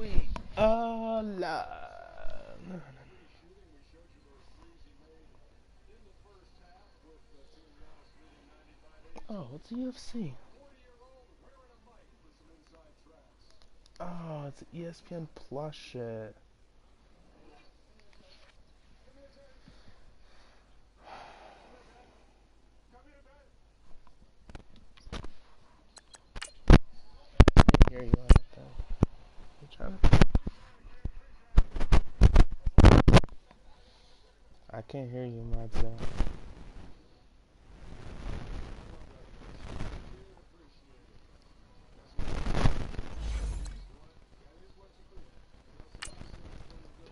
Wait. La. Oh, what's UFC? Oh, it's ESPN Plus shit. I can't hear you on it though. I'm trying to. I can't hear you, Madzo.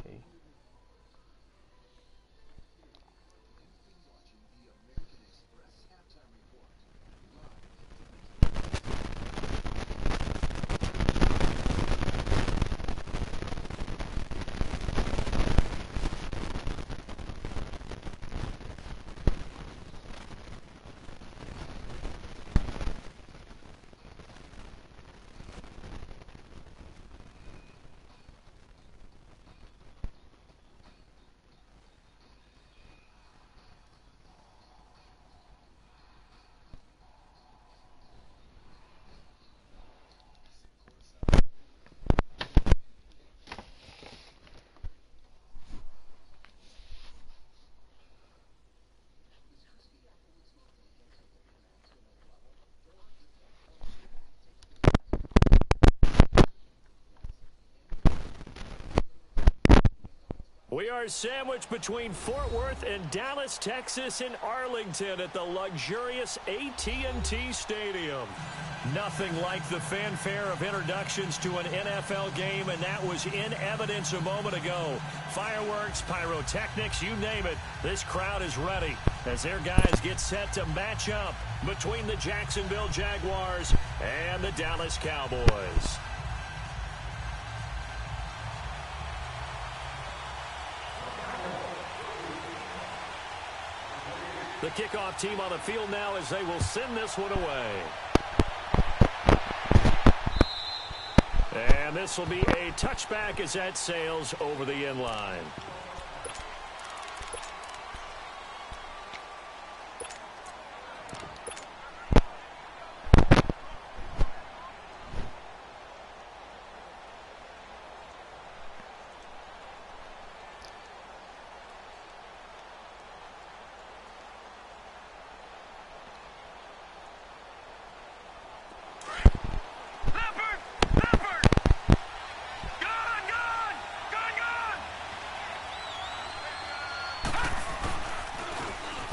Okay. We are sandwiched between Fort Worth and Dallas, Texas, and Arlington at the luxurious AT&T Stadium. Nothing like the fanfare of introductions to an NFL game, and that was in evidence a moment ago. Fireworks, pyrotechnics, you name it, this crowd is ready as their guys get set to match up between the Jacksonville Jaguars and the Dallas Cowboys. The kickoff team on the field now as they will send this one away. And this will be a touchback as that sails over the end line.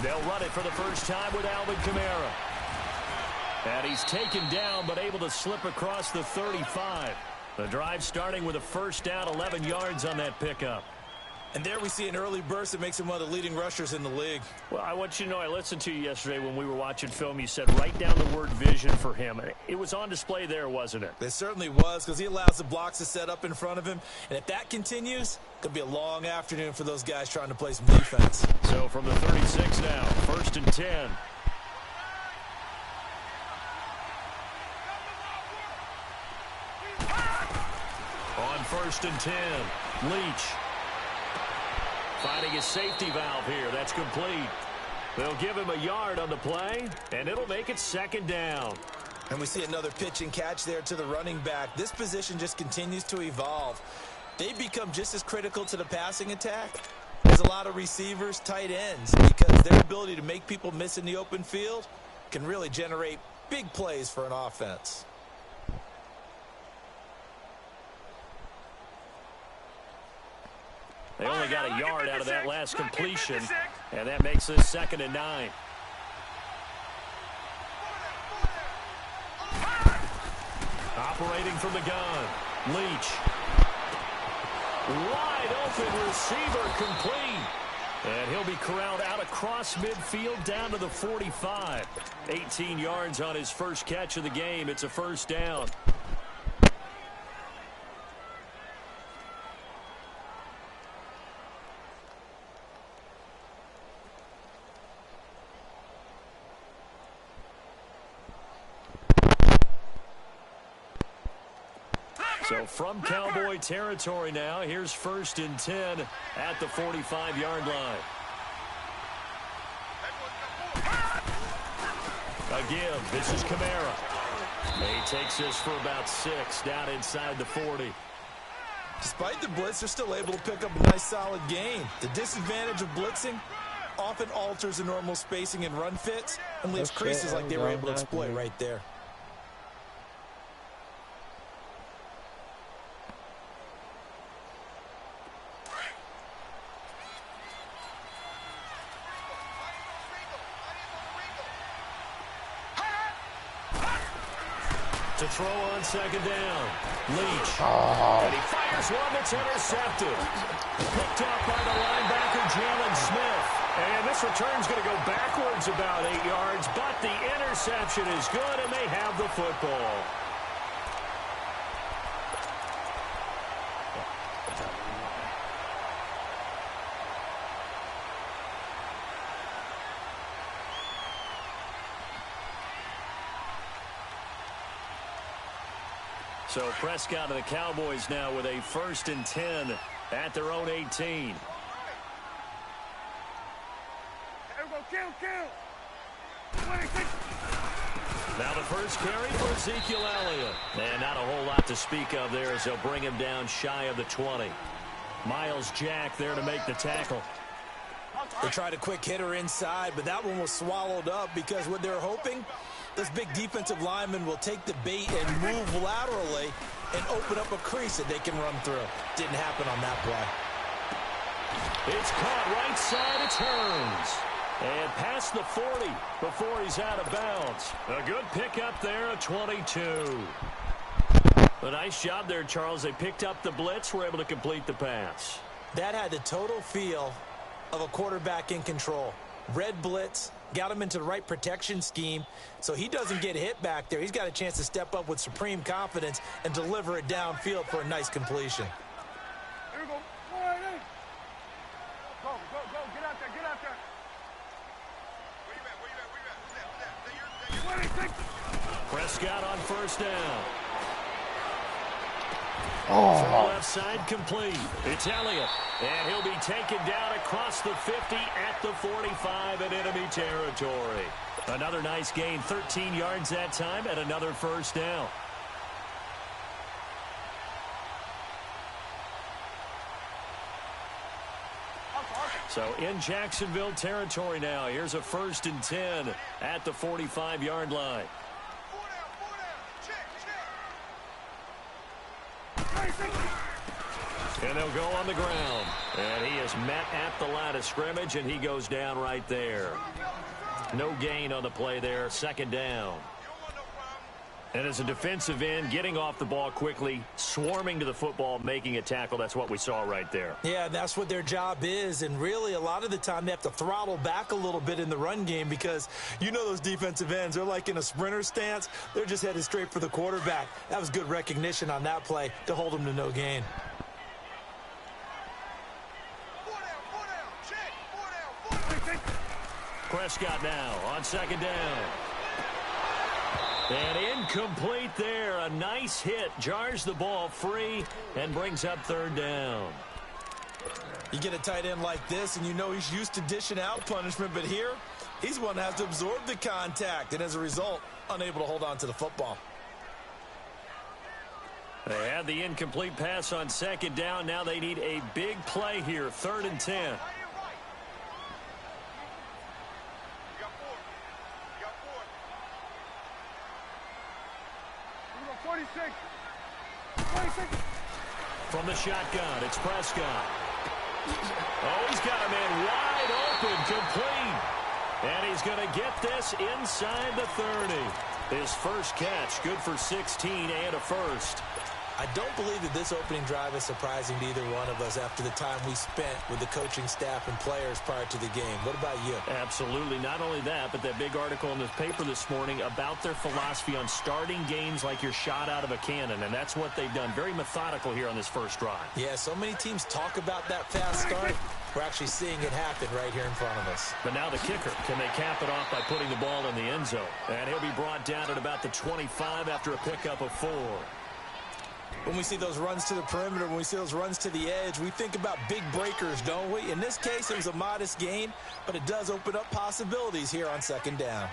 They'll run it for the first time with Alvin Kamara. And he's taken down but able to slip across the 35. The drive starting with a first down, 11 yards on that pickup. And there we see an early burst that makes him one of the leading rushers in the league. Well, I want you to know, I listened to you yesterday when we were watching film. You said write down the word vision for him. It was on display there, wasn't it? It certainly was, because he allows the blocks to set up in front of him. And if that continues, it could be a long afternoon for those guys trying to play some defense. So from the 36 now, 1st and 10. On 1st and 10, Leach. Finding his safety valve here. That's complete. They'll give him a yard on the play, and it'll make it 2nd down. And we see another pitch and catch there to the running back. This position just continues to evolve. They become just as critical to the passing attack as a lot of receivers, tight ends, because their ability to make people miss in the open field can really generate big plays for an offense. They only got a yard out of that last completion, and that makes this 2nd and 9. Operating from the gun, Leach. Wide open receiver, complete. And he'll be corralled out across midfield down to the 45. 18 yards on his first catch of the game. It's a 1st down. So from Cowboy territory now, here's 1st and 10 at the 45-yard line. Again, this is Kamara. He takes this for about 6 down inside the 40. Despite the blitz, they're still able to pick up a nice solid gain. The disadvantage of blitzing often alters the normal spacing and run fits and leaves creases like they were able to exploit right there. To throw on 2nd down. Leach. And he fires one that's intercepted. Picked off by the linebacker, Jalen Smith. And this return's going to go backwards about 8 yards, but the interception is good, and they have the football. So Prescott and the Cowboys now with a 1st and 10 at their own 18. Now the first carry for Ezekiel Elliott. And not a whole lot to speak of there as they'll bring him down shy of the 20. Miles Jack there to make the tackle. They tried a quick hitter inside, but that one was swallowed up because what they're hoping, this big defensive lineman will take the bait and move laterally and open up a crease that they can run through. Didn't happen on that play. It's caught right side, it turns. And past the 40 before he's out of bounds. A good pickup there, a 22. A nice job there, Charles. They picked up the blitz, were able to complete the pass. That had the total feel of a quarterback in control. Red blitz, got him into the right protection scheme, so he doesn't get hit back there. He's got a chance to step up with supreme confidence and deliver it downfield for a nice completion. Here we go. All right, hey. Go. Get out there. Where you at? Prescott on 1st down. Left side complete. It's Elliott. And he'll be taken down across the 50 at the 45 in enemy territory. Another nice gain, 13 yards that time, and another 1st down. So in Jacksonville territory now. Here's a 1st and 10 at the 45-yard line. And they'll go on the ground. And he is met at the line of scrimmage, and he goes down right there. No gain on the play there, 2nd down. And as a defensive end, getting off the ball quickly, swarming to the football, making a tackle, that's what we saw right there. Yeah, that's what their job is, and really a lot of the time they have to throttle back a little bit in the run game because you know those defensive ends, they're like in a sprinter stance. They're just headed straight for the quarterback. That was good recognition on that play to hold them to no gain. Prescott now on 2nd down. And incomplete there. A nice hit. Jars the ball free and brings up 3rd down. You get a tight end like this, and you know he's used to dishing out punishment, but here, he's one that has to absorb the contact, and as a result, unable to hold on to the football. They had the incomplete pass on 2nd down. Now they need a big play here. 3rd and 10. 46. From the shotgun, it's Prescott. Oh, he's got a man wide open, complete. And he's going to get this inside the 30. His first catch, good for 16 and a 1st. I don't believe that this opening drive is surprising to either one of us after the time we spent with the coaching staff and players prior to the game. What about you? Absolutely. Not only that, but that big article in the paper this morning about their philosophy on starting games like you're shot out of a cannon, and that's what they've done. Very methodical here on this first drive. Yeah, so many teams talk about that fast start. We're actually seeing it happen right here in front of us. But now the kicker. Can they cap it off by putting the ball in the end zone? And he'll be brought down at about the 25 after a pickup of 4. When we see those runs to the perimeter, when we see those runs to the edge, we think about big breakers, don't we? In this case, it was a modest gain, but it does open up possibilities here on second down.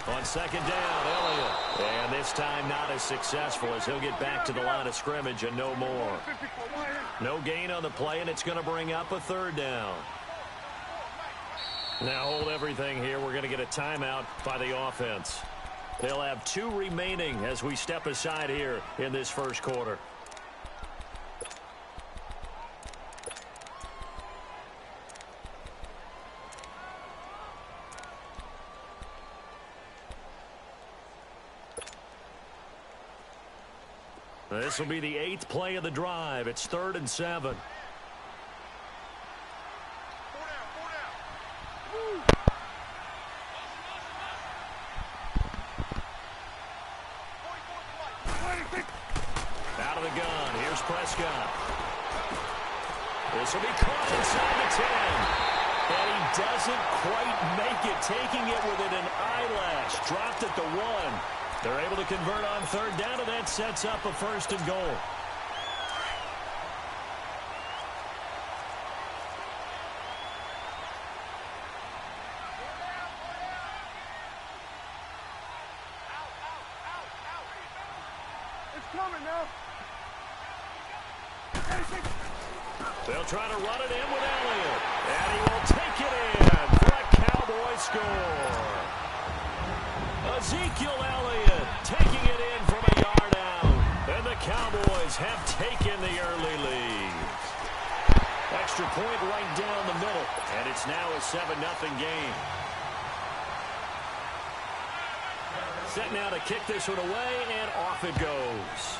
On second down, Elliott. And this time not as successful as he'll get back to the line of scrimmage and no more. No gain on the play, and it's going to bring up a third down. Now hold everything here. We're going to get a timeout by the offense. They'll have 2 remaining as we step aside here in this first quarter. This will be the 8th play of the drive. It's 3rd and 7. Out of the gun. Here's Prescott. This will be caught inside the 10. And he doesn't quite make it, taking it within an eyelash. Dropped at the 1. They're able to convert on third down, and that sets up a 1st and goal. It's coming now. They'll try to run it in with Elliott. And he will take it in for a Cowboy score. Ezekiel Elliott taking it in from a yard out. And the Cowboys have taken the early lead. Extra point right down the middle. And it's now a 7-0 game. Set now to kick this one away, and off it goes.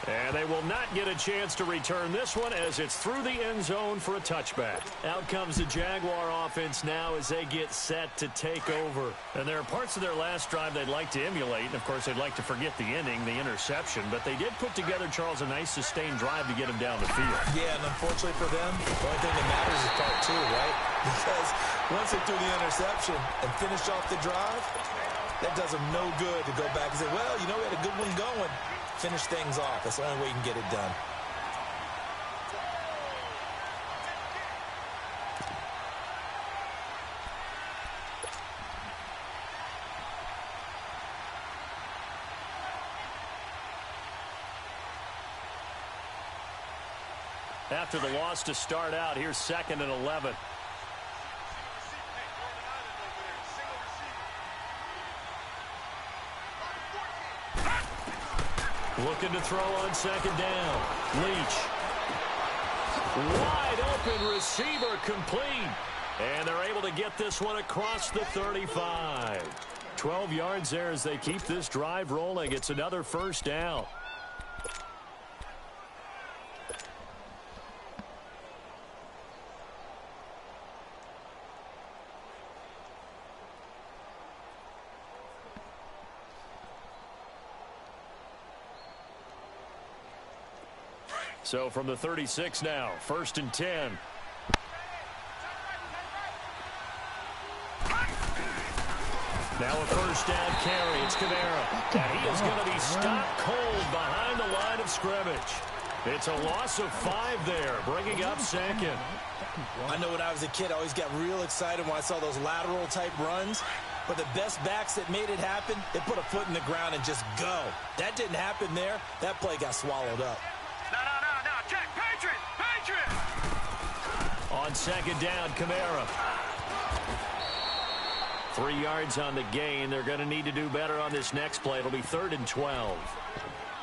And they will not get a chance to return this one as it's through the end zone for a touchback. Out comes the Jaguar offense now as they get set to take over. And there are parts of their last drive they'd like to emulate. And, of course, they'd like to forget the inning, the interception. But they did put together, Charles, a nice sustained drive to get them down the field. Yeah, and unfortunately for them, the only thing that matters is part 2, right? Because once they threw the interception and finished off the drive, that does them no good to go back and say, well, you know, we had a good one going. Finish things off. That's the only way you can get it done. After the loss to start out, here's 2nd and 11. Looking to throw on second down. Leach. Wide open receiver complete. And they're able to get this one across the 35. 12 yards there as they keep this drive rolling. It's another 1st down. So from the 36 now, 1st and 10. Now a 1st down carry. It's Kamara. And he is going to be stopped cold behind the line of scrimmage. It's a loss of 5 there, bringing up 2nd. I know when I was a kid, I always got real excited when I saw those lateral type runs. But the best backs that made it happen, they put a foot in the ground and just go. That didn't happen there. That play got swallowed up. No. Check. Patriot. On 2nd down, Kamara. 3 yards on the gain. They're going to need to do better on this next play. It'll be 3rd and 12.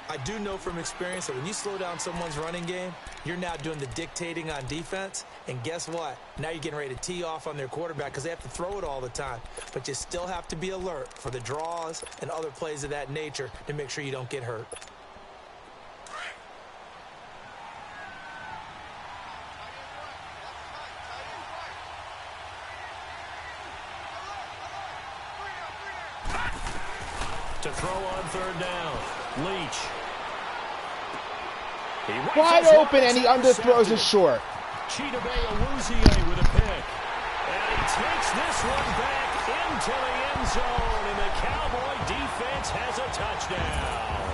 I do know from experience that when you slow down someone's running game, you're now doing the dictating on defense. And guess what? Now you're getting ready to tee off on their quarterback because they have to throw it all the time. But you still have to be alert for the draws and other plays of that nature to make sure you don't get hurt. To throw on 3rd down. Leach. Wide open, and he underthrows it short. Chidobe with a pick. And he takes this one back into the end zone, and the Cowboy defense has a touchdown.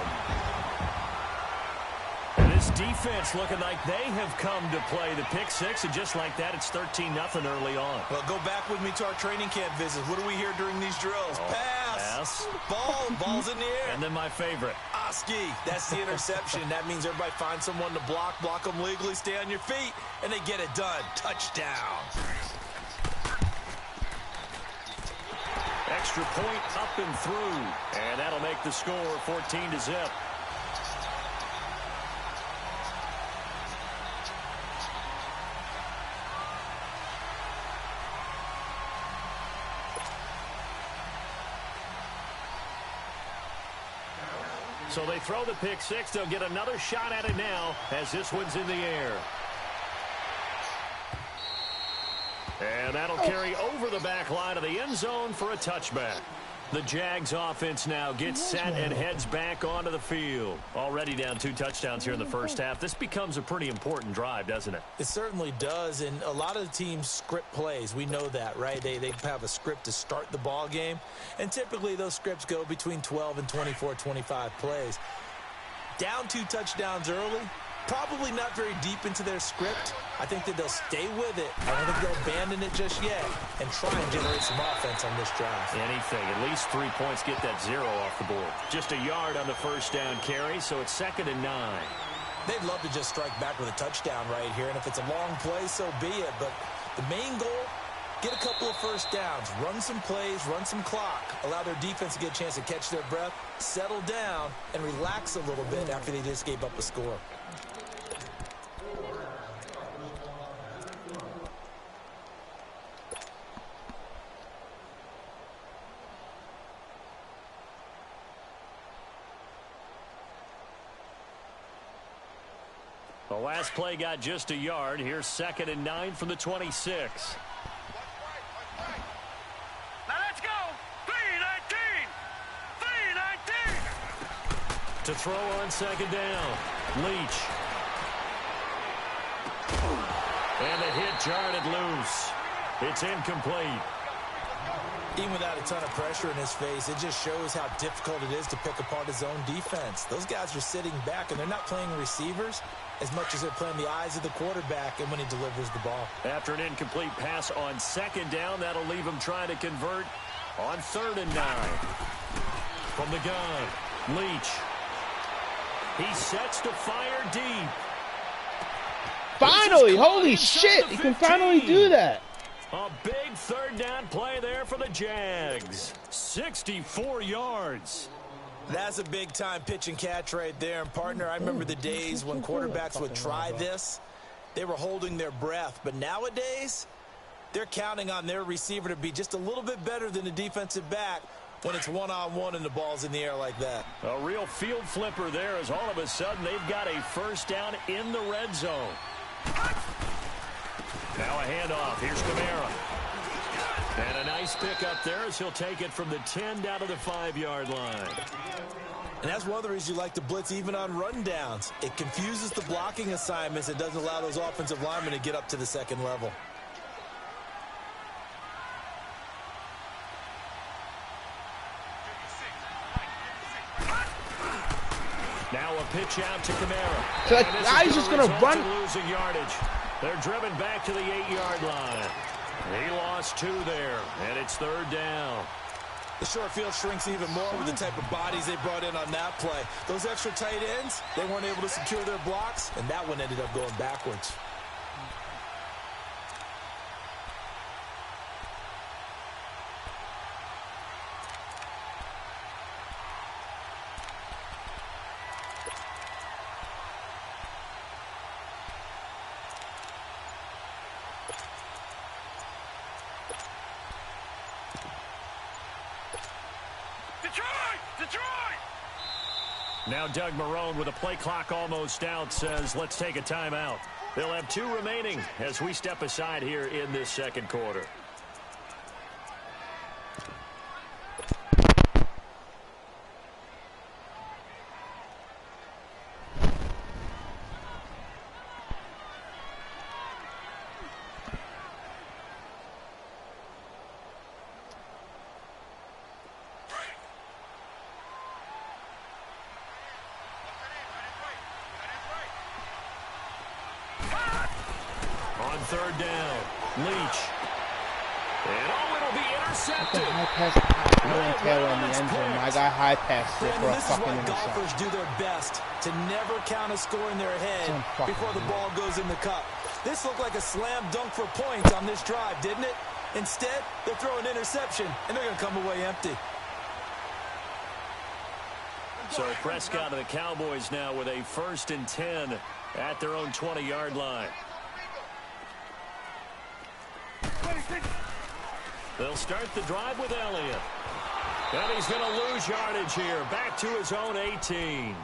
And this defense looking like they have come to play the pick six, and just like that, it's 13-0 early on. Well, go back with me to our training camp visits. What do we hear during these drills? Pass. Ball's in the air. And then my favorite. Oski, that's the interception. That means everybody finds someone to block them legally, stay on your feet, and they get it done. Touchdown. Extra point up and through, and that'll make the score 14-0. So they throw the pick six. They'll get another shot at it now as this one's in the air. And that'll carry over the back line of the end zone for a touchback. The Jags offense now gets set and heads back onto the field. Already down 2 touchdowns here in the first half. This becomes a pretty important drive, doesn't it? It certainly does, and a lot of the teams script plays. We know that, right? They have a script to start the ball game, and typically those scripts go between 12 and 24, 25 plays. Down 2 touchdowns early, probably not very deep into their script. I think that they'll stay with it. I don't think they'll abandon it just yet and try and generate some offense on this drive. Anything. At least 3 points, get that 0 off the board. Just a yard on the first down carry, so it's 2nd and 9. They'd love to just strike back with a touchdown right here, and if it's a long play, so be it. But the main goal, get a couple of first downs, run some plays, run some clock, allow their defense to get a chance to catch their breath, settle down, and relax a little bit after they just gave up a score. The last play got just a yard. Here's 2nd and 9 from the 26. Now let's go. 3-19. 3-19. To throw on 2nd down. Leach. And the hit jarred it loose. It's incomplete. Even without a ton of pressure in his face, it just shows how difficult it is to pick apart his own defense. Those guys are sitting back, and they're not playing receivers as much as they're playing the eyes of the quarterback and when he delivers the ball. After an incomplete pass on 2nd down, that'll leave him trying to convert on 3rd and 9. From the gun, Leach. He sets to fire deep. Finally! Holy shit! He can finally do that! A big 3rd down play there for the Jags. 64 yards. That's a big-time pitch and catch right there. And, partner, I remember the days when quarterbacks would try this. They were holding their breath. But nowadays, they're counting on their receiver to be just a little bit better than the defensive back when it's one-on-one and the ball's in the air like that. A real field flipper there as all of a sudden they've got a first down in the red zone. Now a handoff. Here's Kamara. And a nice pick up there as he'll take it from the 10 down to the 5-yard line. And that's one of the reasons you like to blitz even on rundowns. It confuses the blocking assignments. It doesn't allow those offensive linemen to get up to the 2nd level. Now a pitch out to Kamara. So that guy's just going to run. Losing yardage. They're driven back to the 8-yard line. He lost 2 there, and it's 3rd down. The short field shrinks even more with the type of bodies they brought in on that play. Those extra tight ends, they weren't able to secure their blocks, and that one ended up going backwards. Now Doug Marrone with a play clock almost out says, let's take a timeout. They'll have 2 remaining as we step aside here in this 2nd quarter. third down. Leach. And it'll be intercepted. High pass. Taylor in the end zone. My guy high passed it for a fucking interception. This is why golfers do their best to never count a score in their head before the ball goes in the cup. This looked like a slam dunk for points on this drive, didn't it? Instead, they're throwing an interception, and they're going to come away empty. So Prescott and the Cowboys now with a 1st and 10 at their own 20-yard line. They'll start the drive with Elliott. And he's going to lose yardage here. Back to his own 18.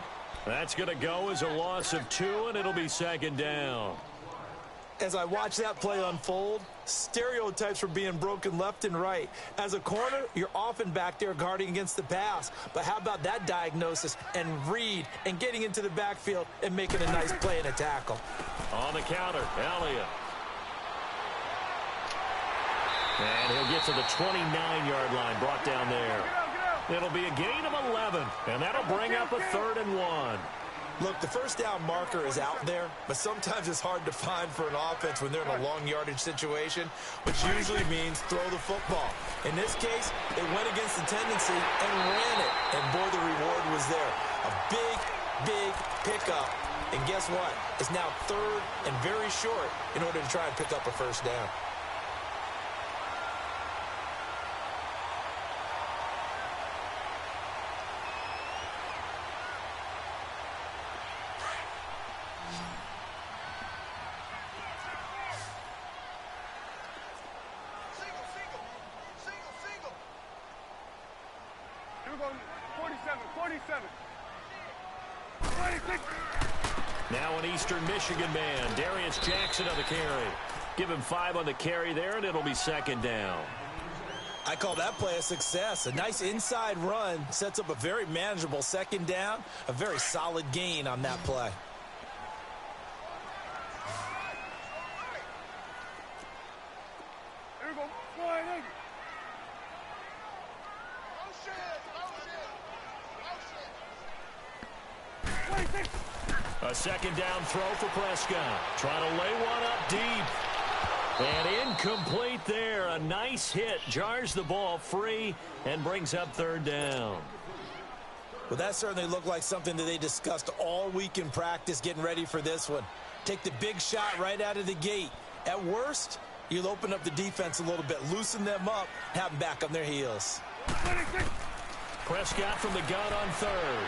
That's going to go as a loss of 2, and it'll be 2nd down. As I watch that play unfold, stereotypes were being broken left and right. As a corner, you're often back there guarding against the pass. But how about that diagnosis and read and getting into the backfield and making a nice play and a tackle? On the counter, Elliott. And he'll get to the 29-yard line, brought down there. It'll be a gain of 11, and that'll bring up a 3rd and 1. Look, the first down marker is out there, but sometimes it's hard to find for an offense when they're in a long yardage situation, which usually means throw the football. In this case, they went against the tendency and ran it, and boy, the reward was there. A big, big pickup, and guess what? It's now 3rd and very short in order to try and pick up a 1st down. Now an Eastern Michigan man, Darius Jackson on the carry. Give him 5 on the carry there, and it'll be 2nd down. I call that play a success. A nice inside run sets up a very manageable 2nd down, a very solid gain on that play. Here we go. Flying in. A 2nd down throw for Prescott. Trying to lay one up deep. And incomplete there. A nice hit. Jars the ball free and brings up 3rd down. Well, that certainly looked like something that they discussed all week in practice getting ready for this one. Take the big shot right out of the gate. At worst, you'll open up the defense a little bit, loosen them up, have them back on their heels. Prescott from the gun on 3rd.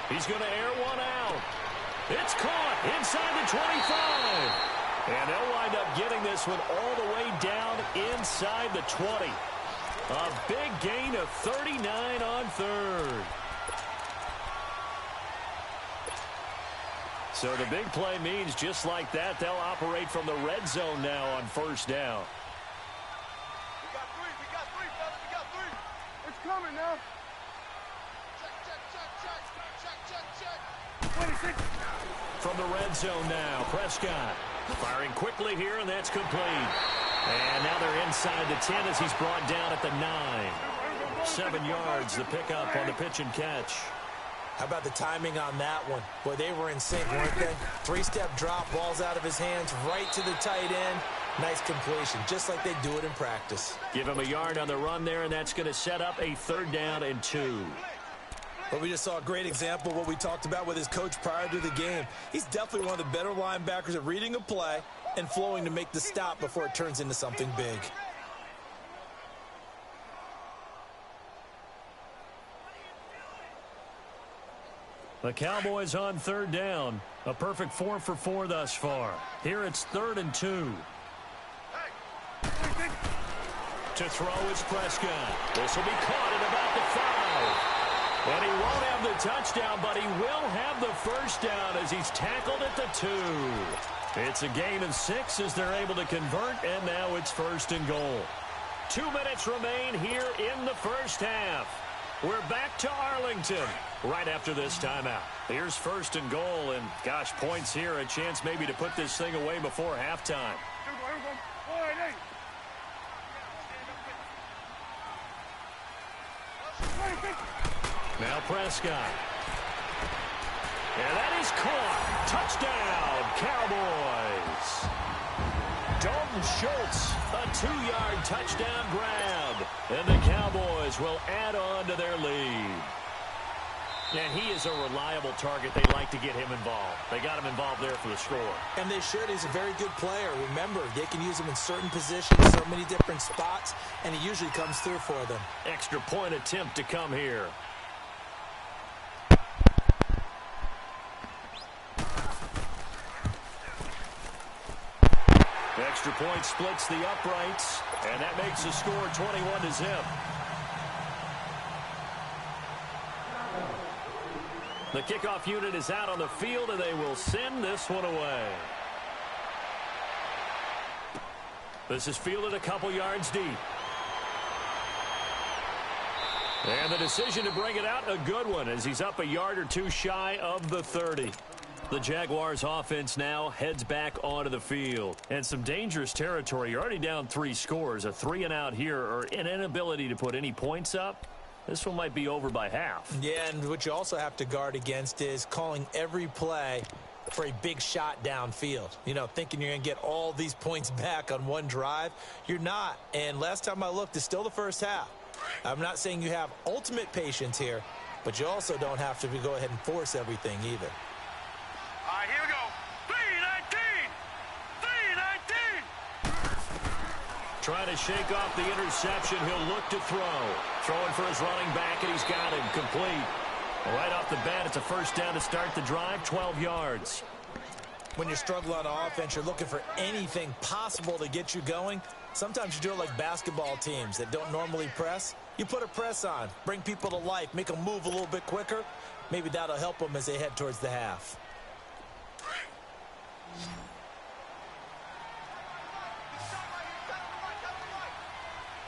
He's going to air one out. It's caught inside the 25. And they'll wind up getting this one all the way down inside the 20. A big gain of 39 on 3rd. So the big play means just like that, they'll operate from the red zone now on 1st down. We got 3, fellas. We got 3. It's coming now. Check. From the red zone now, Prescott firing quickly here, and that's complete. And now they're inside the 10 as he's brought down at the 9. 7 yards, the pickup on the pitch and catch. How about the timing on that one? Boy, they were in sync, weren't they? 3-step drop, balls out of his hands, right to the tight end. Nice completion, just like they do it in practice. Give him a yard on the run there, and that's going to set up a 3rd down and 2. But we just saw a great example of what we talked about with his coach prior to the game. He's definitely one of the better linebackers at reading a play and flowing to make the stop before it turns into something big. The Cowboys on 3rd down. A perfect 4 for 4 thus far. Here it's 3rd and 2. To throw is Prescott. This will be caught at about the 5. And he won't have the touchdown, but he will have the 1st down as he's tackled at the 2. It's a gain of 6 as they're able to convert, and now it's 1st and goal. 2 minutes remain here in the 1st half. We're back to Arlington right after this timeout. Here's 1st and goal, and gosh, points here, a chance maybe to put this thing away before halftime. Now Prescott. And that is caught. Touchdown, Cowboys. Dalton Schultz, a 2-yard touchdown grab. And the Cowboys will add on to their lead. And he is a reliable target. They like to get him involved. They got him involved there for the score. And they should. He's a very good player. Remember, they can use him in certain positions, so many different spots, and he usually comes through for them. Extra point attempt to come here. Extra point splits the uprights, and that makes the score 21-0. The kickoff unit is out on the field, and they will send this one away. This is fielded a couple yards deep. And the decision to bring it out, a good one, as he's up a yard or two shy of the 30. The Jaguars offense now heads back onto the field. And some dangerous territory. You're already down 3 scores. A 3-and-out here, or an inability to put any points up. This one might be over by half. Yeah, and what you also have to guard against is calling every play for a big shot downfield. You know, thinking you're going to get all these points back on one drive. You're not. And last time I looked, it's still the first half. I'm not saying you have ultimate patience here, but you also don't have to go ahead and force everything either. All right, here we go. 3-19. 3-19. Trying to shake off the interception. He'll look to throw. Throwing for his running back, and he's got him complete. Right off the bat, it's a first down to start the drive, 12 yards. When you struggle on offense, you're looking for anything possible to get you going. Sometimes you do it like basketball teams that don't normally press. You put a press on, bring people to life, make them move a little bit quicker. Maybe that'll help them as they head towards the half.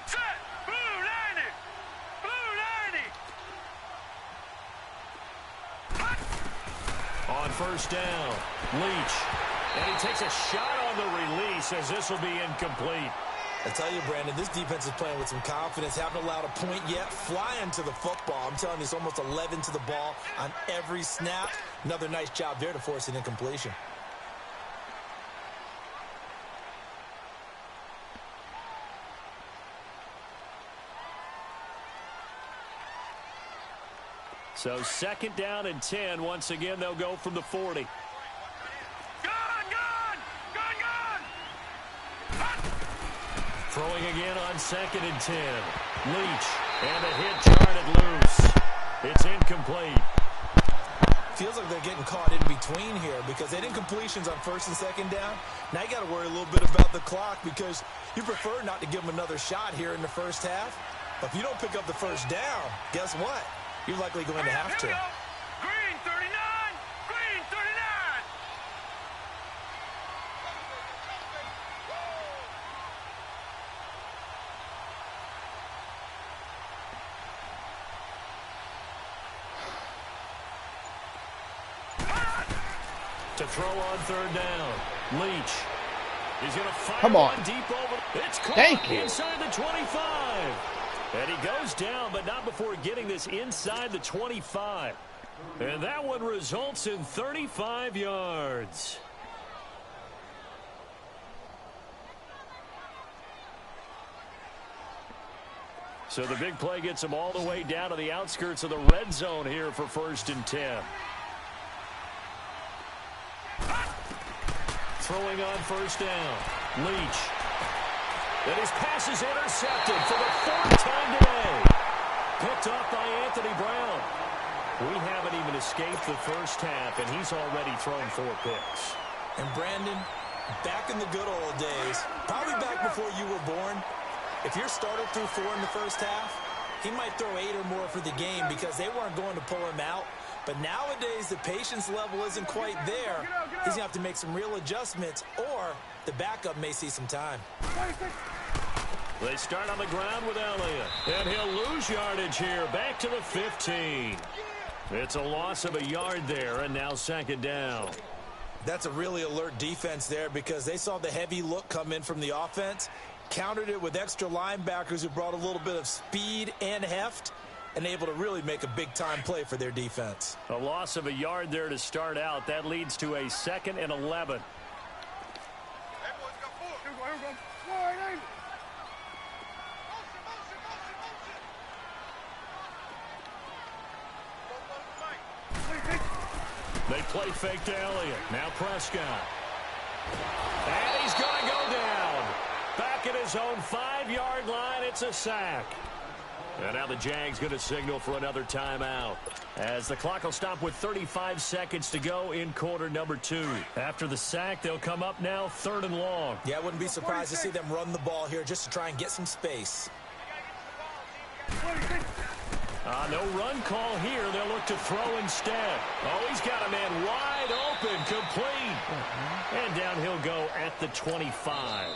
Set. Blue 90. Blue 90. On first down, Leach. And he takes a shot on the release as this will be incomplete. I tell you, Brandon, this defense is playing with some confidence. Haven't allowed a point yet. Flying to the football. I'm telling you, it's almost 11 to the ball on every snap. Another nice job there to force an incompletion. So second down and 10. Once again, they'll go from the 40. Throwing again on second and 10. Leach, and a hit charted loose. It's incomplete. Feels like they're getting caught in between here because they did completions on first and second down. Now you got to worry a little bit about the clock because you prefer not to give them another shot here in the first half. But if you don't pick up the first down, guess what? You're likely going to have to. Green 39. Green 39. To throw on third down. Leach. He's going to fire Come on. one deep over. It's caught Thank you. inside the 25. And he goes down, but not before getting this inside the 25. And that one results in 35 yards. So the big play gets him all the way down to the outskirts of the red zone here for first and 10. Throwing on first down. Leach. And his pass is intercepted for the 4th time today. Picked off by Anthony Brown. We haven't even escaped the first half, and he's already thrown 4 picks. And Brandon, back in the good old days, probably back before you were born, if your starter threw 4 in the first half, he might throw 8 or more for the game because they weren't going to pull him out. But nowadays, the patience level isn't quite there. He's going to have to make some real adjustments, or the backup may see some time. They start on the ground with Elliott. And he'll lose yardage here, back to the 15. It's a loss of a yard there, and now second down. That's a really alert defense there because they saw the heavy look come in from the offense, countered it with extra linebackers who brought a little bit of speed and heft, and able to really make a big-time play for their defense. A loss of a yard there to start out. That leads to a 2nd and 11. Hey, boys, got 4. They play fake to Elliott. Now Prescott. And he's going to go down. Back at his own 5-yard line, it's a sack. And now the Jags going to signal for another timeout, as the clock will stop with 35 seconds to go in quarter number 2. After the sack, they'll come up now 3rd and long. Yeah, I wouldn't be surprised to see them run the ball here just to try and get some space. No run call here. They'll look to throw instead. Oh, he's got a man wide open, complete. And down he'll go at the 25.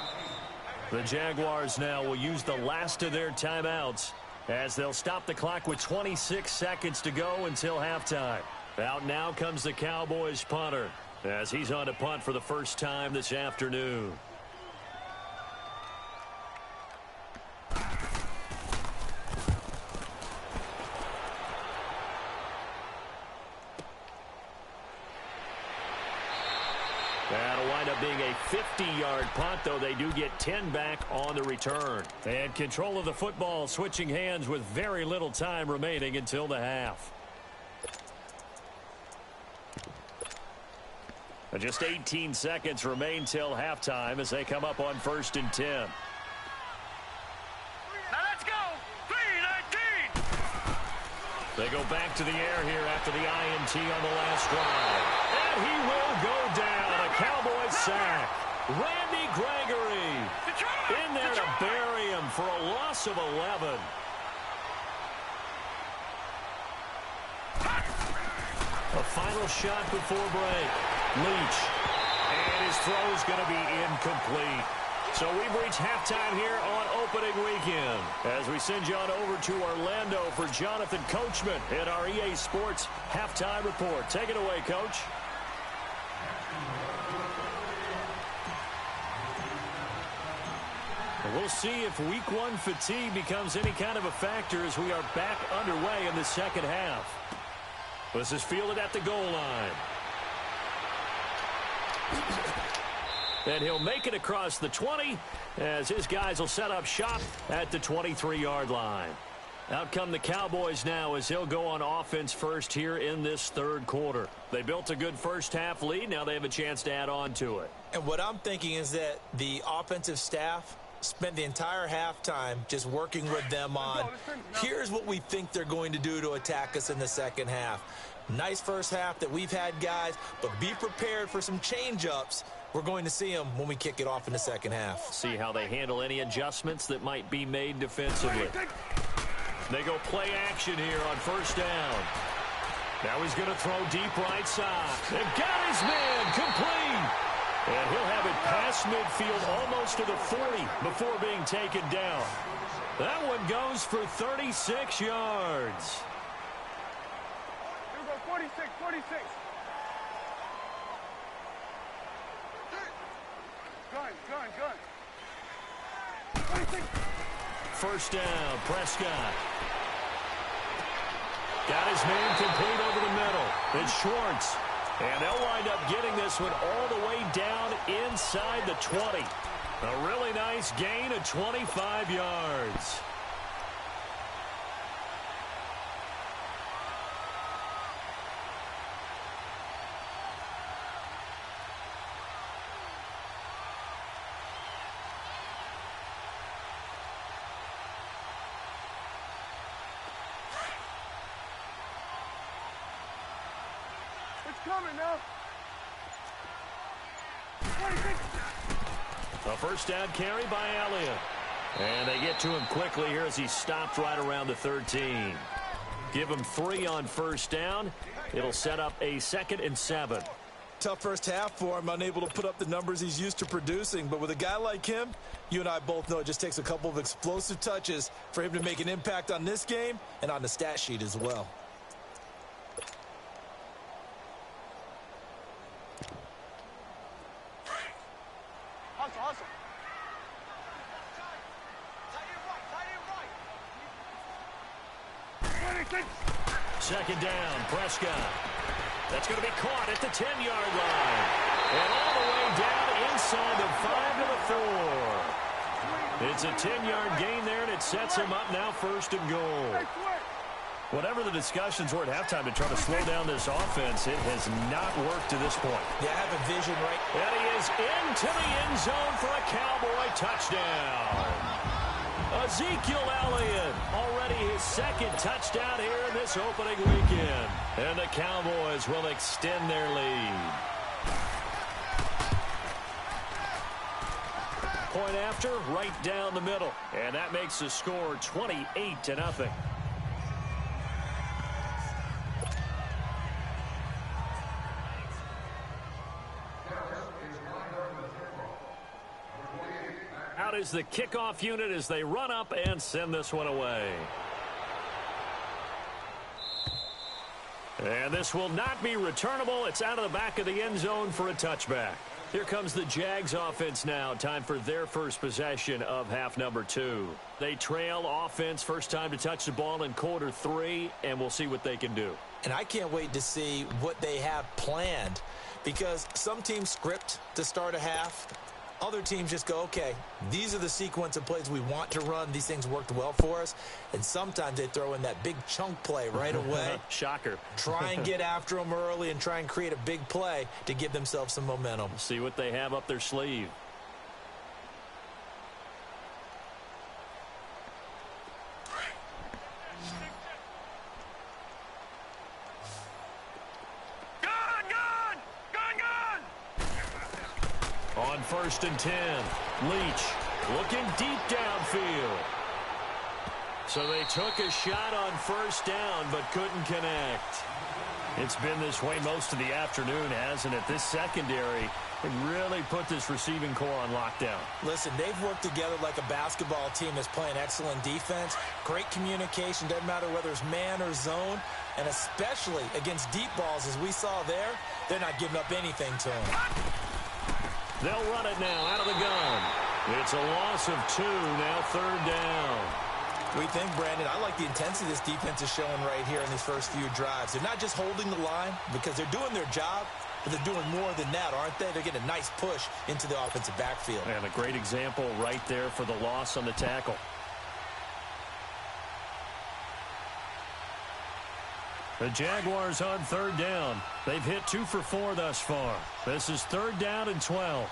The Jaguars now will use the last of their timeouts, as they'll stop the clock with 26 seconds to go until halftime. Out now comes the Cowboys punter, as he's on to punt for the first time this afternoon. That'll wind up being a 50-yard punt, though they do get 10 back on the return. And control of the football switching hands with very little time remaining until the half. Just 18 seconds remain till halftime as they come up on 1st and 10. Now let's go. 3-19. They go back to the air here after the INT on the last drive. And he will go down. A Cowboys sack. Randy Gregory in there to bury him for a loss of 11. A final shot before break. Leach. And his throw is going to be incomplete. So we've reached halftime here on opening weekend, as we send you on over to Orlando for Jonathan Coachman in our EA Sports Halftime Report. Take it away, Coach. We'll see if week 1 fatigue becomes any kind of a factor as we are back underway in the second half. This is fielded at the goal line. And he'll make it across the 20 as his guys will set up shop at the 23-yard line. Out come the Cowboys now as he'll go on offense first here in this 3rd quarter. They built a good first half lead. Now they have a chance to add on to it. And what I'm thinking is that the offensive staff spent the entire halftime just working with them on, here's what we think they're going to do to attack us in the second half. Nice first half that we've had, guys, but be prepared for some change-ups. We're going to see them when we kick it off in the second half. See how they handle any adjustments that might be made defensively. They go play action here on 1st down. Now he's going to throw deep right side. They've got his man complete. And he'll have it past midfield almost to the 40 before being taken down. That one goes for 36 yards. Here we go, 46, 46. Gun. 46. 1st down, Prescott. Got his man complete over the middle. It's Schwartz. And they'll wind up getting this one all the way down inside the 20. A really nice gain of 25 yards. Coming now. 26. A 1st down carry by Elliott. And they get to him quickly here as he stopped right around the 13. Give him 3 on 1st down. It'll set up a 2nd and 7. Tough first half for him, unable to put up the numbers he's used to producing. But with a guy like him, you and I both know it just takes a couple of explosive touches for him to make an impact on this game and on the stat sheet as well. Hustle. 26. 2nd down, Prescott. That's going to be caught at the 10-yard line. And all the way down inside the 5 to the 4. It's a 10-yard gain there, and it sets him up now 1st and goal. Whatever the discussions were at halftime to try to slow down this offense, it has not worked to this point. Yeah, I have a vision right. And he is into the end zone for a Cowboy touchdown. Ezekiel Elliott, already his second touchdown here in this opening weekend. And the Cowboys will extend their lead. Point after, right down the middle. And that makes the score 28-0. Out is the kickoff unit as they run up and send this one away. And this will not be returnable. It's out of the back of the end zone for a touchback. Here comes the Jags offense now. Time for their first possession of half number 2. They trail offense, first time to touch the ball in quarter 3, and we'll see what they can do. And I can't wait to see what they have planned, because some teams script to start a half. Other teams just go, okay, these are the sequence of plays we want to run. These things worked well for us. And sometimes they throw in that big chunk play right away. Shocker. Try and get after them early and try and create a big play to give themselves some momentum. See what they have up their sleeve. On 1st and 10, Leach looking deep downfield. So they took a shot on first down but couldn't connect. It's been this way most of the afternoon, hasn't it? This secondary really put this receiving core on lockdown. Listen, they've worked together like a basketball team that's playing excellent defense. Great communication, doesn't matter whether it's man or zone. And especially against deep balls, as we saw there, they're not giving up anything to them. They'll run it now out of the gun. It's a loss of 2, now 3rd down. We think, Brandon, I like the intensity this defense is showing right here in these first few drives. They're not just holding the line because they're doing their job, but they're doing more than that, aren't they? They're getting a nice push into the offensive backfield. And a great example right there for the loss on the tackle. The Jaguars on 3rd down. They've hit 2 for 4 thus far. This is 3rd down and 12.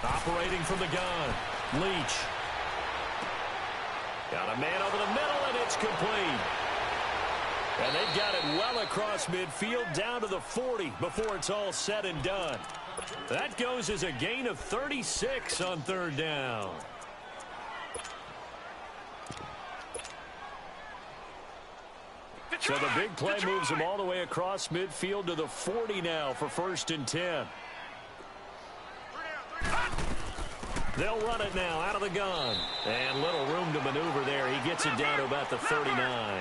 Operating from the gun, Leach. Got a man over the middle, and it's complete. And they've got it well across midfield, down to the 40 before it's all said and done. That goes as a gain of 36 on 3rd down. So the big play moves them all the way across midfield to the 40 now for 1st and 10. They'll run it now out of the gun. And little room to maneuver there. He gets it down to about the 39.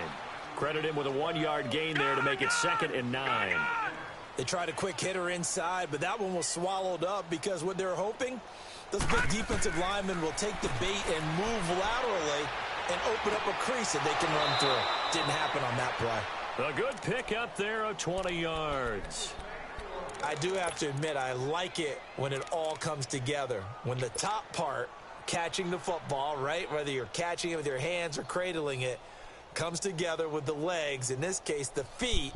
Credit him with a 1-yard gain there to make it 2nd and 9. They tried a quick hitter inside, but that one was swallowed up because what they're hoping, those big defensive linemen will take the bait and move laterally and open up a crease that they can run through. Didn't happen on that play. A good pick up there of 20 yards. I do have to admit, I like it when it all comes together. When the top part, catching the football, right, whether you're catching it with your hands or cradling it, comes together with the legs, in this case the feet,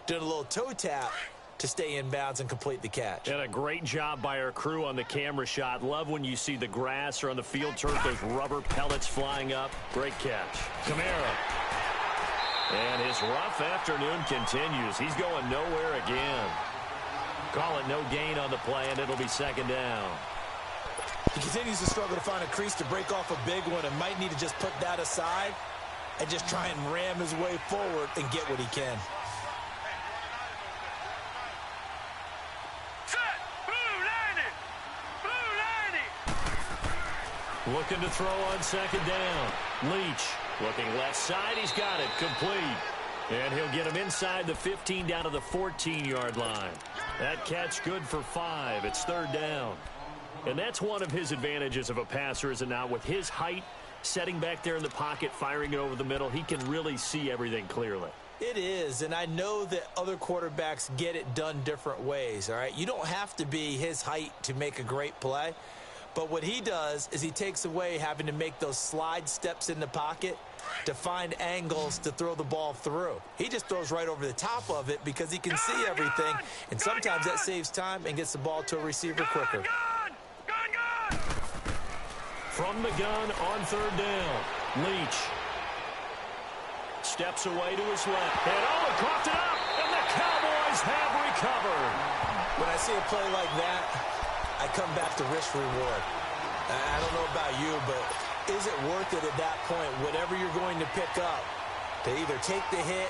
doing a little toe tap to stay in bounds and complete the catch. And a great job by our crew on the camera shot. Love when you see the grass or on the field turf, those rubber pellets flying up. Great catch. Kamara. And his rough afternoon continues. He's going nowhere again. Call it no gain on the play, and it'll be 2nd down. He continues to struggle to find a crease to break off a big one and might need to just put that aside and just try and ram his way forward and get what he can. Looking to throw on 2nd down. Leach looking left side. He's got it. Complete. And he'll get him inside the 15 down to the 14-yard line. That catch good for 5. It's 3rd down. And that's one of his advantages of a passer, is it not? With his height, setting back there in the pocket, firing it over the middle, he can really see everything clearly. It is, and I know that other quarterbacks get it done different ways, all right? You don't have to be his height to make a great play. But what he does is he takes away having to make those slide steps in the pocket to find angles to throw the ball through. He just throws right over the top of it because he can see everything, and sometimes that saves time and gets the ball to a receiver quicker. From the gun on third down, Leach steps away to his left. And coughed it up, and the Cowboys have recovered. When I see a play like that, I come back to risk reward. I don't know about you, but is it worth it at that point, whatever you're going to pick up, to either take the hit,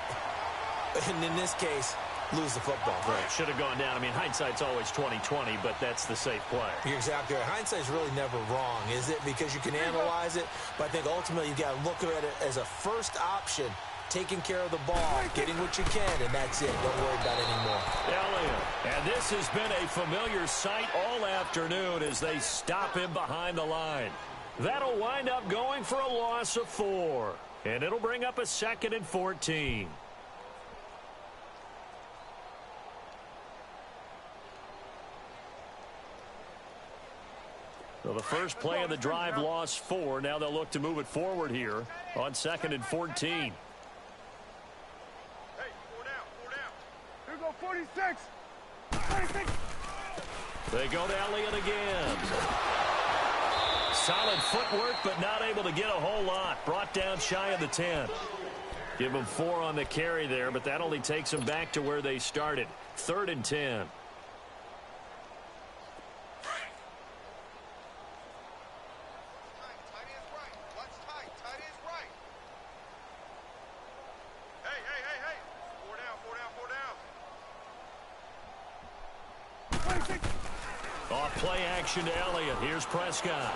and in this case, lose the football? Right. Should have gone down. I mean, hindsight's always 20/20, but that's the safe play. You're exactly right. Hindsight's really never wrong, is it? Because you can analyze it, but I think ultimately you got to look at it as a first option, taking care of the ball, getting what you can, and that's it. Don't worry about it anymore. Elliott. And this has been a familiar sight all afternoon as they stop him behind the line. That'll wind up going for a loss of 4. And it'll bring up a 2nd and 14. So the first play of the drive lost 4. Now they'll look to move it forward here on 2nd and 14. Hey, 4 down, 4 down. Here go 46. 46. They go to Elliott again. Solid footwork, but not able to get a whole lot. Brought down shy of the 10. Give them 4 on the carry there, but that only takes them back to where they started. 3rd and 10. Play action to Elliott. Here's Prescott.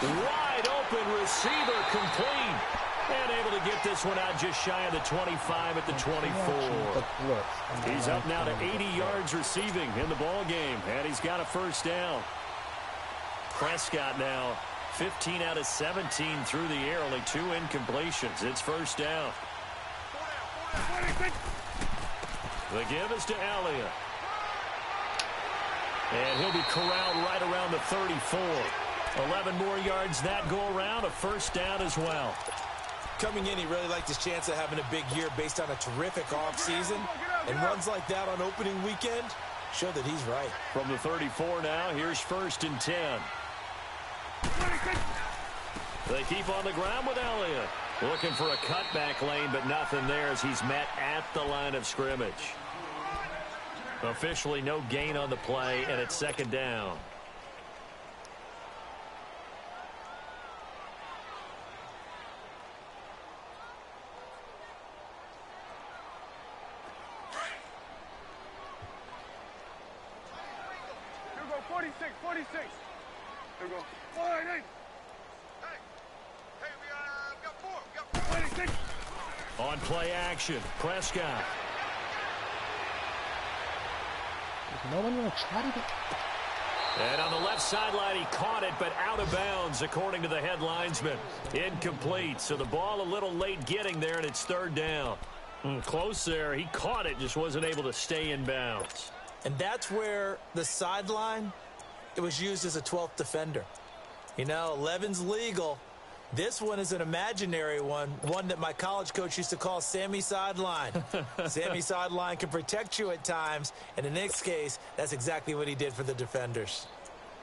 Wide open receiver, complete. And able to get this one out just shy of the 25 at the 24. He's up now to 80 yards receiving in the ball game, and he's got a first down. Prescott now 15 out of 17 through the air, only 2 incompletions. It's first down. The give is to Elliott. And he'll be corralled right around the 34. 11 more yards that go around, a first down as well. Coming in, he really liked his chance of having a big year based on a terrific offseason. And runs like that on opening weekend show that he's right. From the 34 now, here's 1st and 10. They keep on the ground with Elliott. Looking for a cutback lane, but nothing there as he's met at the line of scrimmage. Officially no gain on the play, and it's 2nd down. Here go 46, 46. Here go 48. Hey, we got 4. We got 4. 46. On play action, Prescott. No one will try to get... And on the left sideline, he caught it, but out of bounds, according to the head linesman. Incomplete, so the ball a little late getting there, and it's 3rd down. Close there. He caught it, just wasn't able to stay in bounds. And that's where the sideline, it was used as a 12th defender. You know, 11's legal. This one is an imaginary one that my college coach used to call Sammy Sideline. Sammy Sideline can protect you at times, and in this case, that's exactly what he did for the defenders.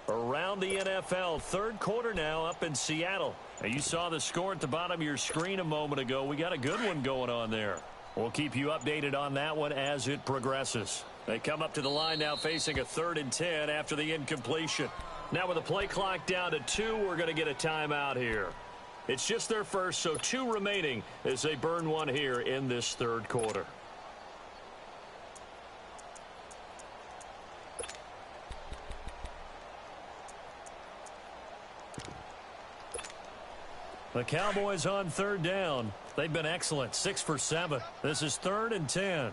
Around the NFL, 3rd quarter now up in Seattle. Now, you saw the score at the bottom of your screen a moment ago. We got a good one going on there. We'll keep you updated on that one as it progresses. They come up to the line now facing a 3rd and 10 after the incompletion. Now with the play clock down to 2, we're going to get a timeout here. It's just their first, so 2 remaining as they burn one here in this 3rd quarter. The Cowboys on 3rd down. They've been excellent, 6 for 7. This is 3rd and 10.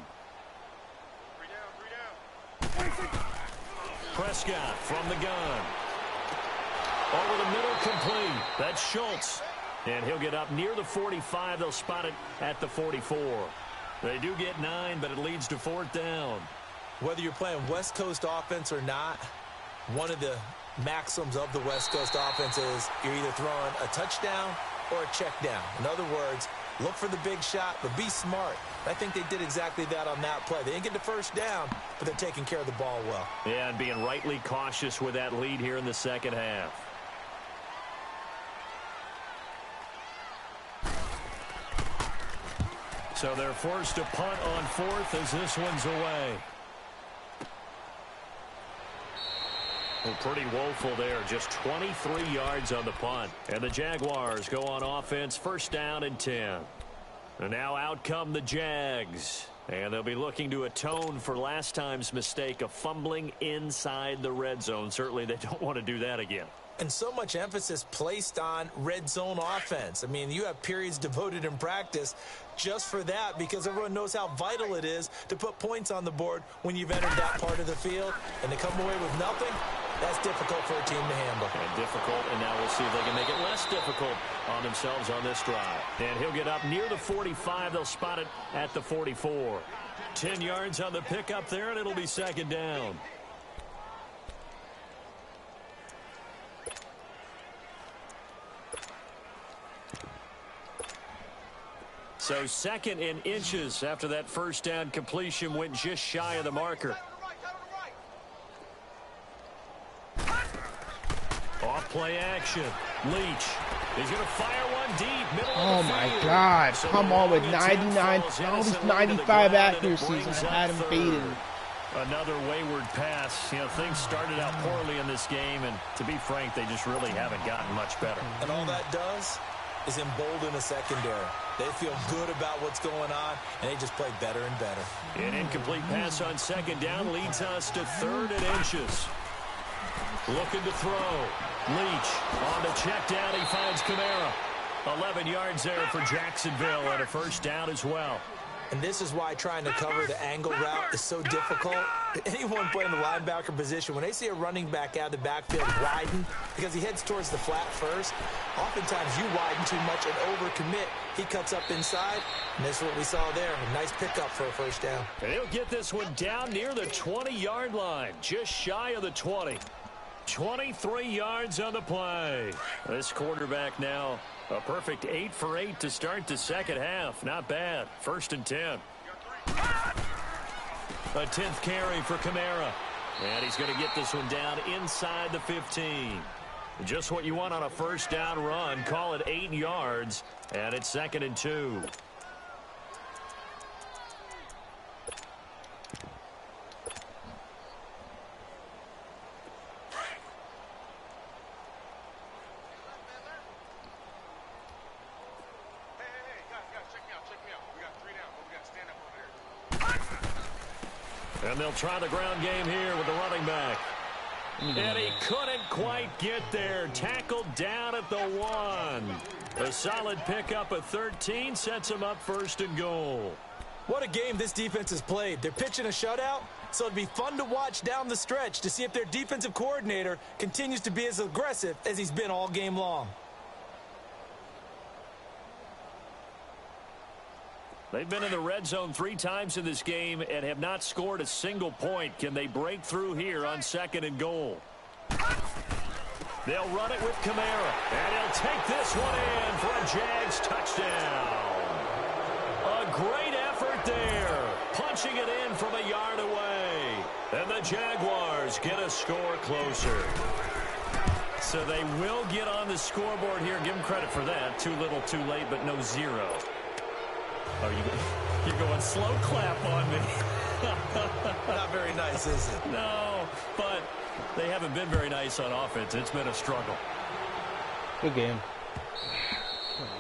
3 down. Prescott from the gun. Over the middle, complete. That's Schultz. And he'll get up near the 45. They'll spot it at the 44. They do get 9, but it leads to 4th down. Whether you're playing West Coast offense or not, one of the maxims of the West Coast offense is you're either throwing a touchdown or a check down. In other words, look for the big shot, but be smart. I think they did exactly that on that play. They didn't get the first down, but they're taking care of the ball well. Yeah, and being rightly cautious with that lead here in the second half. So they're forced to punt on fourth as this one's away. Well, pretty woeful there. Just 23 yards on the punt. And the Jaguars go on offense, first down and 10. And now out come the Jags. And they'll be looking to atone for last time's mistake of fumbling inside the red zone. Certainly they don't want to do that again. And so much emphasis placed on red zone offense. I mean, you have periods devoted in practice just for that because everyone knows how vital it is to put points on the board when you've entered that part of the field. And to come away with nothing, that's difficult for a team to handle. And difficult, and now we'll see if they can make it less difficult on themselves on this drive. And he'll get up near the 45. They'll spot it at the 44. 10 yards on the pickup there, and it'll be second down. So second in inches after that first down completion went just shy of the marker. Off play action. Leach. He's going to fire one deep. Middle Oh of the my field. God. So Come on with the 99, falls almost innocently to the 95 ground, and it accuracies. brings I had up him third. faded. Another wayward pass. You know, things started out poorly in this game, and to be frank, they just really haven't gotten much better. And all that does is embolden a secondary. They feel good about what's going on, and they just play better and better. An incomplete pass on second down leads us to third and inches. Looking to throw. Leach on the check down. He finds Kamara. 11 yards there for Jacksonville and a first down as well. And this is why trying to cover the angle route is so difficult. Anyone playing the linebacker position, when they see a running back out of the backfield widen, because he heads towards the flat first, oftentimes you widen too much and overcommit. He cuts up inside, and that's what we saw there. A nice pickup for a first down. And he'll get this one down near the 20-yard line, just shy of the 20. 23 yards on the play. This quarterback now a perfect 8 for 8 to start the second half. Not bad. First and 10. A 10th carry for Kamara. And he's going to get this one down inside the 15. Just what you want on a first down run. Call it 8 yards. And it's second and 2. And they'll try the ground game here with the running back. And he couldn't quite get there. Tackled down at the 1. A solid pickup of 13 sets him up first and goal. What a game this defense has played. They're pitching a shutout, so it'd be fun to watch down the stretch to see if their defensive coordinator continues to be as aggressive as he's been all game long. They've been in the red zone 3 times in this game and have not scored a single point. Can they break through here on second and goal? They'll run it with Kamara. And he'll take this one in for a Jags touchdown. A great effort there. Punching it in from a yard away. And the Jaguars get a score closer. So they will get on the scoreboard here. Give them credit for that. Too little, too late, but no 0. Oh, you're going slow clap on me. Not very nice, is it? No, but they haven't been very nice on offense. It's been a struggle. Good game.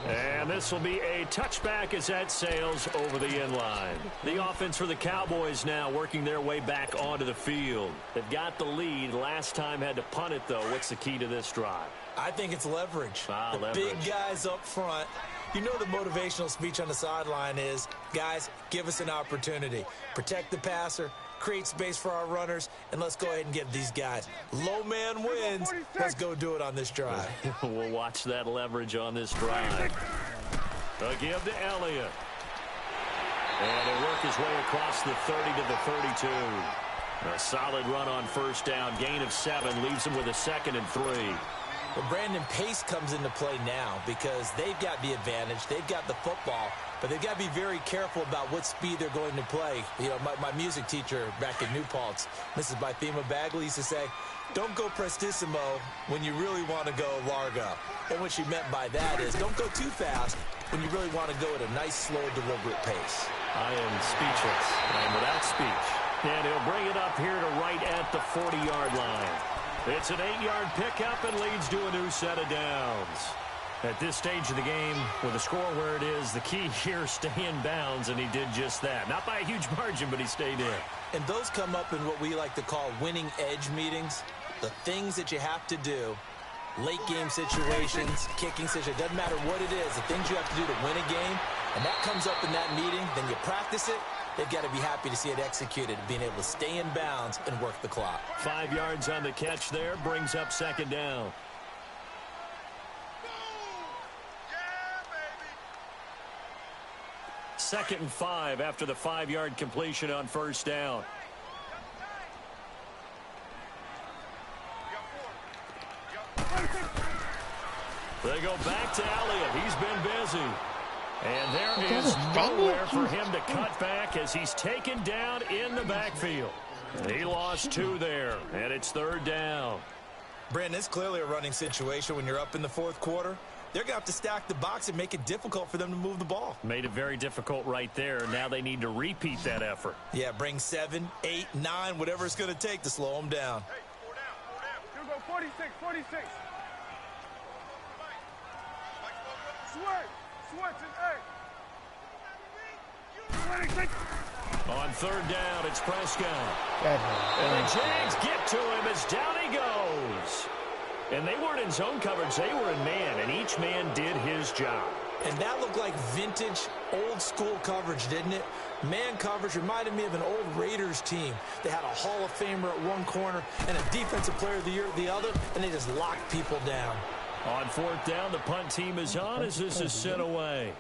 And this will be a touchback as that sails over the end line. The offense for the Cowboys now working their way back onto the field. They've got the lead. Last time had to punt it, though. What's the key to this drive? I think it's leverage. The Leverage. big guys up front. You know the motivational speech on the sideline is, guys, give us an opportunity. Protect the passer, create space for our runners, and let's go ahead and give these guys. Low man wins. Let's go do it on this drive. We'll watch that leverage on this drive. A give to Elliott. And he'll work his way across the 30 to the 32. A solid run on first down. Gain of 7 leaves them with a 2nd and 3. Well, Brandon, pace comes into play now because they've got the advantage. They've got the football, but they've got to be very careful about what speed they're going to play. You know, my music teacher back in New Paltz, Mrs. Bythema Bagley, used to say, don't go prestissimo when you really want to go largo. And what she meant by that is don't go too fast when you really want to go at a nice, slow, deliberate pace. I am speechless. I am without speech. And he'll bring it up here to right at the 40-yard line. It's an 8-yard pickup and leads to a new set of downs. At this stage of the game, with the score where it is, the key here, stay in bounds, and he did just that. Not by a huge margin, but he stayed in. And those come up in what we like to call winning edge meetings. The things that you have to do, late game situations, kicking situations, doesn't matter what it is, the things you have to do to win a game, and that comes up in that meeting, then you practice it. They've got to be happy to see it executed, being able to stay in bounds and work the clock. 5 yards on the catch there, brings up 2nd down. Second and 5 after the 5-yard completion on first down. They go back to Elliott. He's been busy. And there is nowhere for him to cut back as he's taken down in the backfield. He lost 2 there, and it's 3rd down. Brandon, it's clearly a running situation when you're up in the 4th quarter. They're going to have to stack the box and make it difficult for them to move the ball. Made it very difficult right there. Now they need to repeat that effort. Yeah, bring 7, 8, 9, whatever it's going to take to slow them down. Hey, 4 down, 4 down. Here we go, 46, 46. Switch, On 3rd down, it's Prescott. And the Jags get to him as down he goes. And they weren't in zone coverage. They were in man, and each man did his job. And that looked like vintage, old-school coverage, didn't it? Man coverage reminded me of an old Raiders team. They had a Hall of Famer at one corner and a Defensive Player of the Year at the other, and they just locked people down. On 4th down, the punt team is on as this is sent away.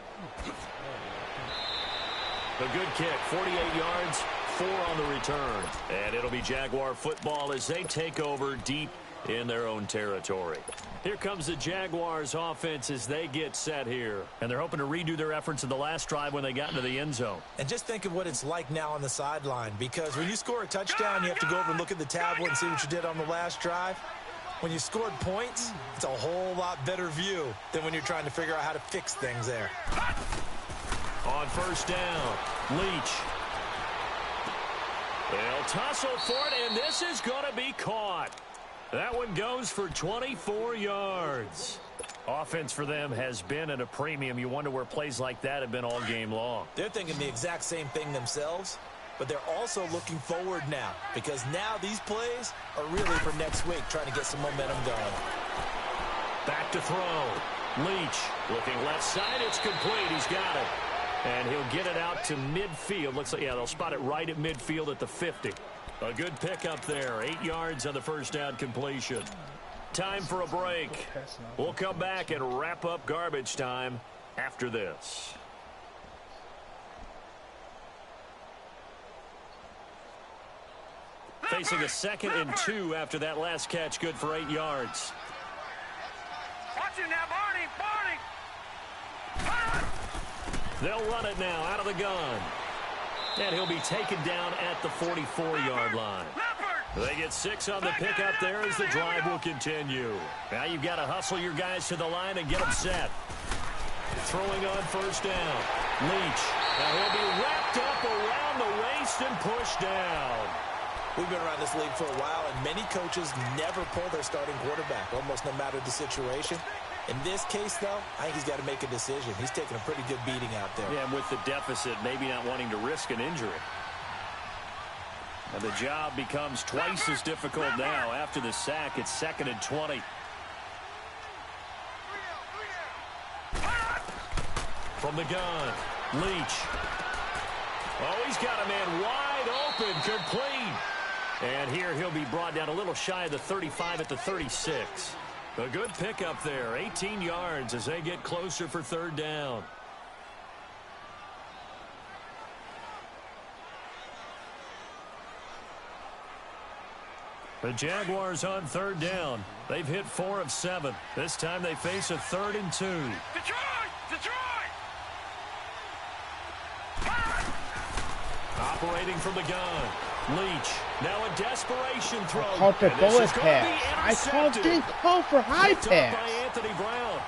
A good kick, 48 yards, 4 on the return. And it'll be Jaguar football as they take over deep in their own territory. Here comes the Jaguars offense as they get set here. And they're hoping to redo their efforts in the last drive when they got into the end zone. And just think of what it's like now on the sideline, because when you score a touchdown, you have to go over and look at the tablet and see what you did on the last drive. When you scored points, it's a whole lot better view than when you're trying to figure out how to fix things there. On first down, Leach. They'll tussle for it, and this is going to be caught. That one goes for 24 yards. Offense for them has been at a premium. You wonder where plays like that have been all game long. They're thinking the exact same thing themselves, but they're also looking forward now, because now these plays are really for next week, trying to get some momentum going. Back to throw. Leach looking left side. It's complete. He's got it. And he'll get it out to midfield. Looks like, yeah, they'll spot it right at midfield at the 50. A good pickup there. 8 yards on the first down completion. Time for a break. We'll come back and wrap up garbage time after this. Facing a 2nd and 2 after that last catch. Good for 8 yards. Watch it now, Barney. They'll run it now out of the gun. And he'll be taken down at the 44-yard line. They get 6 on the pickup there as the drive will continue. Now you've got to hustle your guys to the line and get them set. Throwing on first down. Leach. Now he'll be wrapped up around the waist and pushed down. We've been around this league for a while, and many coaches never pull their starting quarterback, almost no matter the situation. In this case, though, I think he's got to make a decision. He's taking a pretty good beating out there. Yeah, and with the deficit, maybe not wanting to risk an injury. And the job becomes twice as difficult now. After the sack, it's 2nd and 20. From the gun, Leach. Oh, he's got a man wide open, complete. And here he'll be brought down a little shy of the 35 at the 36. A good pickup there, 18 yards as they get closer for 3rd down. The Jaguars on third down. They've hit 4 of 7. This time they face a 3rd and 2. Detroit! Detroit! Operating from the gun. Leach. Now a desperation throw. I called for bullet pass. Didn't call for high Picked up by pass. Anthony Brown.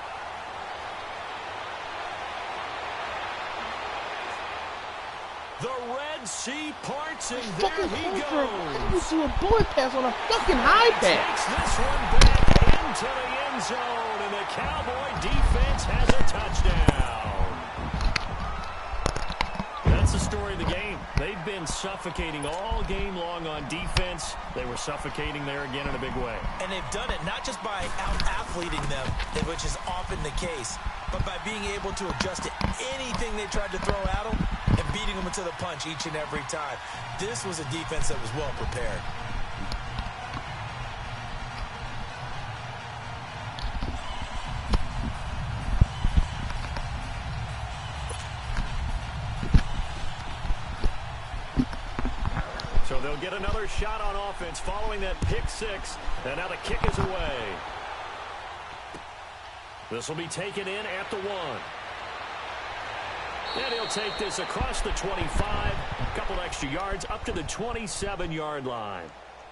The Red Sea parts, and there he goes. Do a bullet pass on a fucking high pass. Takes this one back into the end zone, and the Cowboy defense has a touchdown. That's the story of the game. They've been suffocating all game long on defense. They were suffocating there again in a big way. And they've done it not just by out-athleting them, which is often the case, but by being able to adjust to anything they tried to throw at them and beating them into the punch each and every time. This was a defense that was well prepared. So they'll get another shot on offense following that pick six, and now the kick is away. This will be taken in at the 1. And he'll take this across the 25, a couple extra yards up to the 27-yard line.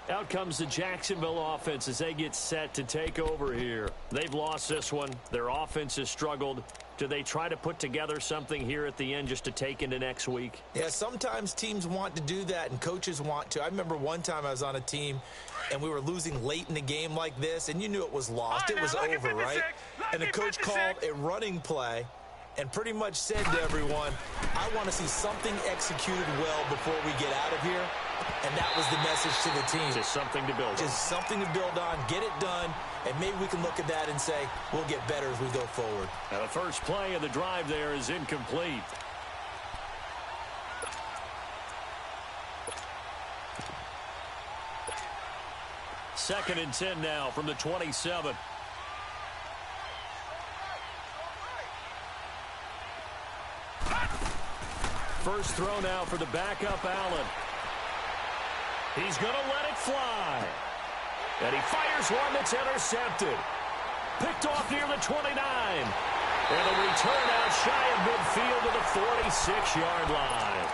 Out comes the Jacksonville offense as they get set to take over here. They've lost this one. Their offense has struggled. Do they try to put together something here at the end just to take into next week? Yeah, sometimes teams want to do that and coaches want to. I remember one time I was on a team and we were losing late in the game like this, and you knew it was lost. It was over, right? And the coach called a running play and pretty much said to everyone, I want to see something executed well before we get out of here. And that was the message to the team. Just something to build on. Just something to build on, get it done, and maybe we can look at that and say, we'll get better as we go forward. Now the first play of the drive there is incomplete. Second and 10 now from the 27. First throw now for the backup Allen. He's going to let it fly. And he fires one that's intercepted. Picked off near the 29. And a return out shy of midfield to the 46-yard line.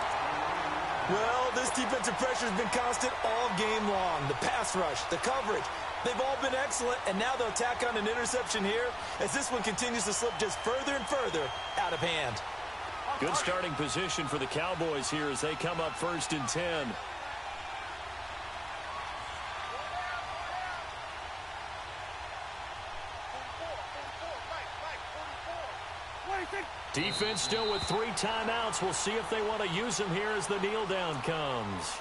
Well, this defensive pressure has been constant all game long. The pass rush, the coverage, they've all been excellent, and now they'll tack on an interception here as this one continues to slip just further and further out of hand. Good starting position for the Cowboys here as they come up first and 10. Defense still with 3 timeouts. We'll see if they want to use them here as the kneel down comes.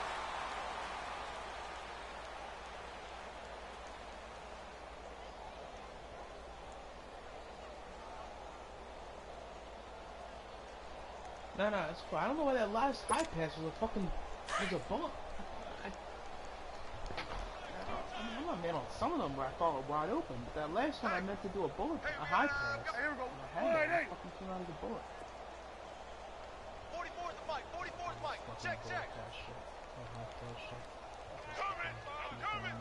No, it's fine. I don't know why that last high pass was a bullet. I'm not mad on some of them where I thought were wide open, but that last one I meant to do a high pass. Here we go. I had it. I fucking came out of the bullet. 44 is the mic. 44 is the mic. Check. Coming. I'm coming.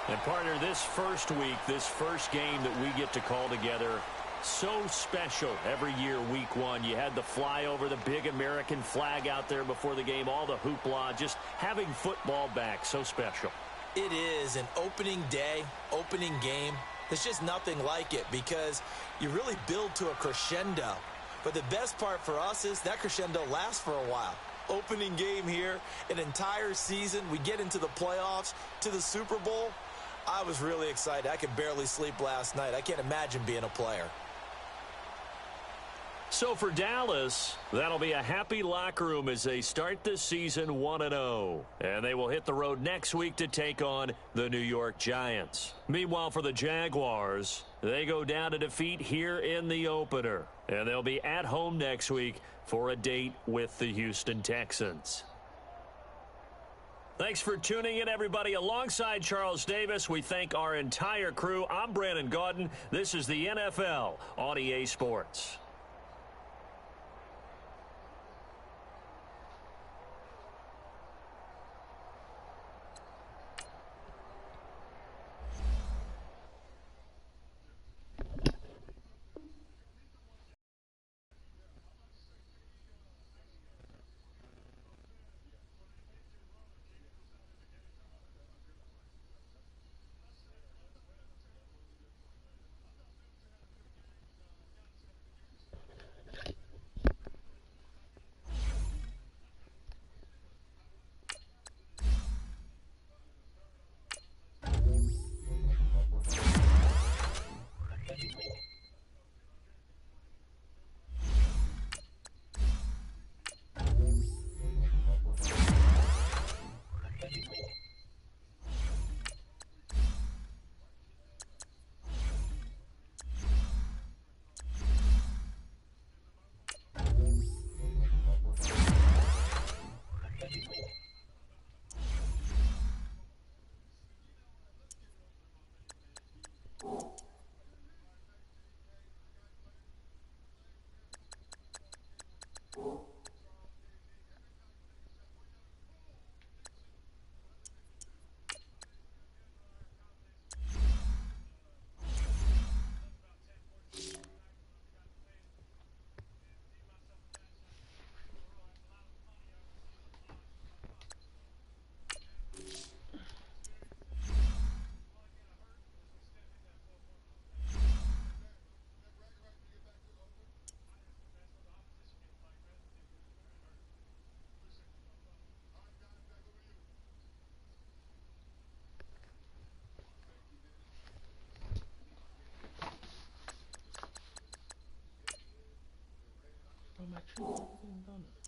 And partner, this first week, this first game that we get to call together, so special every year, week 1. You had the flyover, the big American flag out there before the game, all the hoopla, just having football back, so special. It is an opening day, opening game. There's just nothing like it because you really build to a crescendo. But the best part for us is that crescendo lasts for a while. Opening game here, an entire season. We get into the playoffs, to the Super Bowl. I was really excited. I could barely sleep last night. I can't imagine being a player. So for Dallas, that'll be a happy locker room as they start this season 1-0. And they will hit the road next week to take on the New York Giants. Meanwhile, for the Jaguars, they go down to defeat here in the opener. And they'll be at home next week for a date with the Houston Texans. Thanks for tuning in, everybody. Alongside Charles Davis, we thank our entire crew. I'm Brandon Gaudin. This is the NFL on EA Sports. I'm actually getting done.